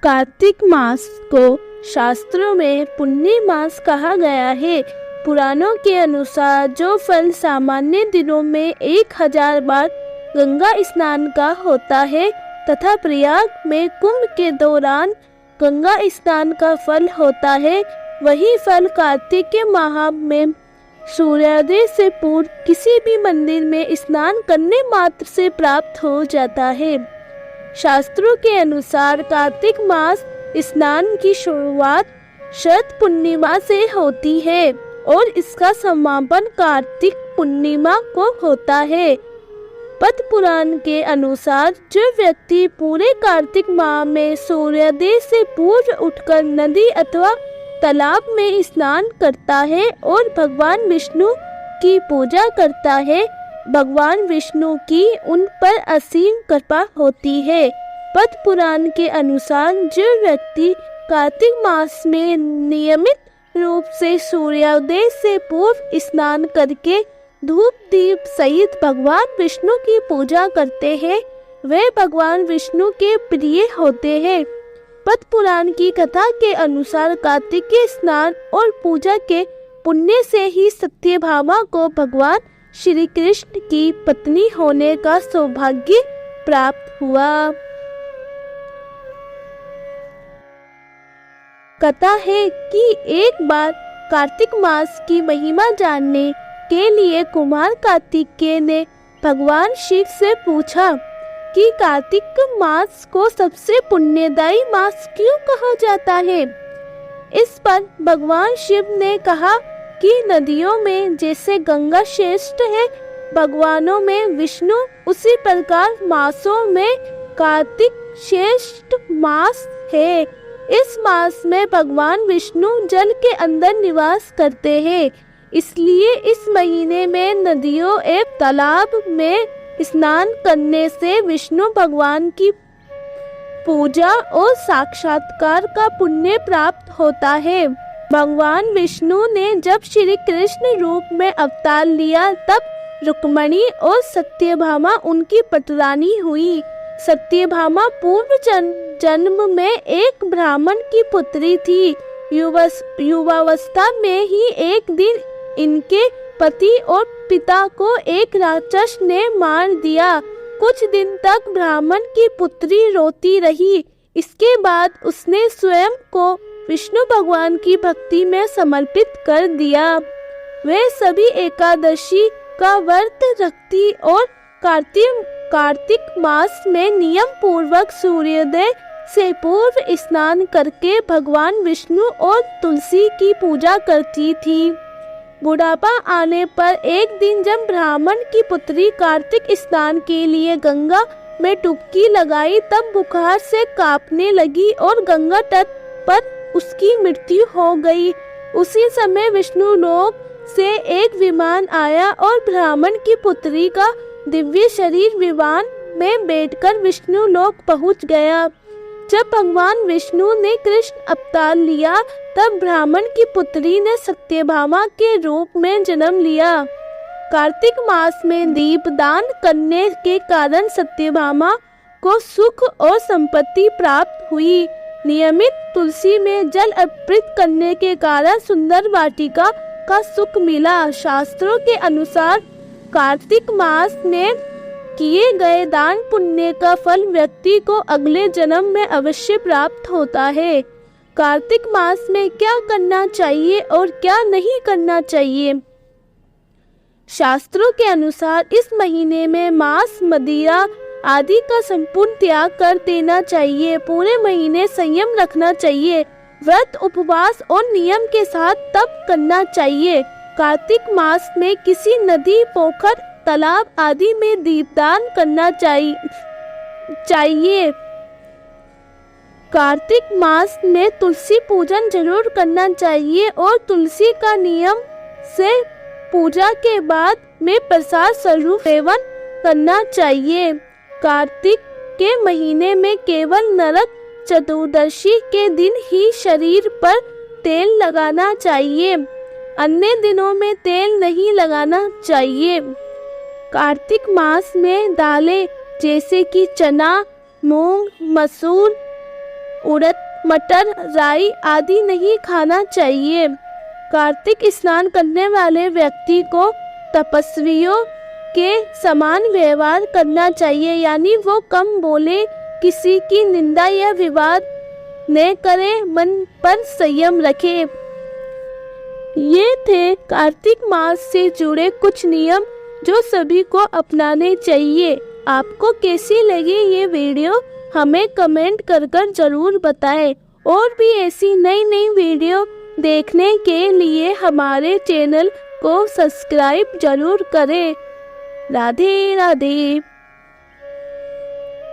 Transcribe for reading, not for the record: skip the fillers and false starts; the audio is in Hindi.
कार्तिक मास को शास्त्रों में पुण्य मास कहा गया है। पुराणों के अनुसार जो फल सामान्य दिनों में 1000 बार गंगा स्नान का होता है तथा प्रयाग में कुंभ के दौरान गंगा स्नान का फल होता है, वही फल कार्तिक के माह में सूर्योदय से पूर्व किसी भी मंदिर में स्नान करने मात्र से प्राप्त हो जाता है। शास्त्रों के अनुसार कार्तिक मास स्नान की शुरुआत शरद पूर्णिमा से होती है और इसका समापन कार्तिक पूर्णिमा को होता है। पद्म पुराण के अनुसार जो व्यक्ति पूरे कार्तिक माह में सूर्योदय से पूर्व उठकर नदी अथवा तालाब में स्नान करता है और भगवान विष्णु की पूजा करता है, भगवान विष्णु की उन पर असीम कृपा होती है। पद्म पुराण के अनुसार जो व्यक्ति कार्तिक मास में नियमित रूप से सूर्योदय से पूर्व स्नान करके धूप दीप सहित भगवान विष्णु की पूजा करते हैं, वे भगवान विष्णु के प्रिय होते हैं। पद्म पुराण की कथा के अनुसार कार्तिक के स्नान और पूजा के पुण्य से ही सत्यभामा को भगवान श्री कृष्ण की पत्नी होने का सौभाग्य प्राप्त हुआ। कथा है कि एक बार कार्तिक मास की महिमा जानने के लिए कुमार कार्तिकेय ने भगवान शिव से पूछा कि कार्तिक मास को सबसे पुण्यदायी मास क्यों कहा जाता है। इस पर भगवान शिव ने कहा कि नदियों में जैसे गंगा श्रेष्ठ है, भगवानों में विष्णु, उसी प्रकार मासों में कार्तिक श्रेष्ठ मास है। इस मास में भगवान विष्णु जल के अंदर निवास करते हैं, इसलिए इस महीने में नदियों एवं तालाब में स्नान करने से विष्णु भगवान की पूजा और साक्षात्कार का पुण्य प्राप्त होता है। भगवान विष्णु ने जब श्री कृष्ण रूप में अवतार लिया तब रुक्मिणी और सत्यभामा उनकी पटरानी हुई। सत्यभामा पूर्व जन्म में एक ब्राह्मण की पुत्री थी। युवावस्था में ही एक दिन इनके पति और पिता को एक राक्षस ने मार दिया। कुछ दिन तक ब्राह्मण की पुत्री रोती रही। इसके बाद उसने स्वयं को विष्णु भगवान की भक्ति में समर्पित कर दिया। वे सभी एकादशी का व्रत रखती और कार्तिक मास में नियम पूर्वक सूर्योदय से पूर्व स्नान करके भगवान विष्णु और तुलसी की पूजा करती थी। बुढ़ापा आने पर एक दिन जब ब्राह्मण की पुत्री कार्तिक स्नान के लिए गंगा में डुबकी लगाई तब बुखार से कांपने लगी और गंगा तट पर उसकी मृत्यु हो गई। उसी समय विष्णु लोक से एक विमान आया और ब्राह्मण की पुत्री का दिव्य शरीर विमान में बैठकर विष्णु लोक पहुंच गया। जब भगवान विष्णु ने कृष्ण अवतार लिया तब ब्राह्मण की पुत्री ने सत्यभामा के रूप में जन्म लिया। कार्तिक मास में दीपदान करने के कारण सत्यभामा को सुख और संपत्ति प्राप्त हुई। नियमित तुलसी में जल अर्पित करने के कारण सुंदर वाटिका का सुख मिला। शास्त्रों के अनुसार कार्तिक मास में किए गए दान पुण्य का फल व्यक्ति को अगले जन्म में अवश्य प्राप्त होता है। कार्तिक मास में क्या करना चाहिए और क्या नहीं करना चाहिए। शास्त्रों के अनुसार इस महीने में मांस, मदिरा आदि का संपूर्ण त्याग कर देना चाहिए। पूरे महीने संयम रखना चाहिए। व्रत, उपवास और नियम के साथ तप करना चाहिए। कार्तिक मास में किसी नदी, पोखर, तालाब आदि में दीपदान करना चाहिए। कार्तिक मास में तुलसी पूजन जरूर करना चाहिए और तुलसी का नियम से पूजा के बाद में प्रसाद स्वरूप सेवन करना चाहिए। कार्तिक के महीने में केवल नरक चतुर्दशी के दिन ही शरीर पर तेल लगाना चाहिए, अन्य दिनों में तेल नहीं लगाना चाहिए। कार्तिक मास में दालें जैसे कि चना, मूंग, मसूर उड़द, मटर, राई आदि नहीं खाना चाहिए। कार्तिक स्नान करने वाले व्यक्ति को तपस्वियों के समान व्यवहार करना चाहिए, यानी वो कम बोले, किसी की निंदा या विवाद न करे, मन पर संयम रखे। ये थे कार्तिक मास से जुड़े कुछ नियम जो सभी को अपनाने चाहिए। आपको कैसी लगी ये वीडियो हमें कमेंट कर जरूर बताएं। और भी ऐसी नई नई वीडियो देखने के लिए हमारे चैनल को सब्सक्राइब जरूर करें। राधे राधे।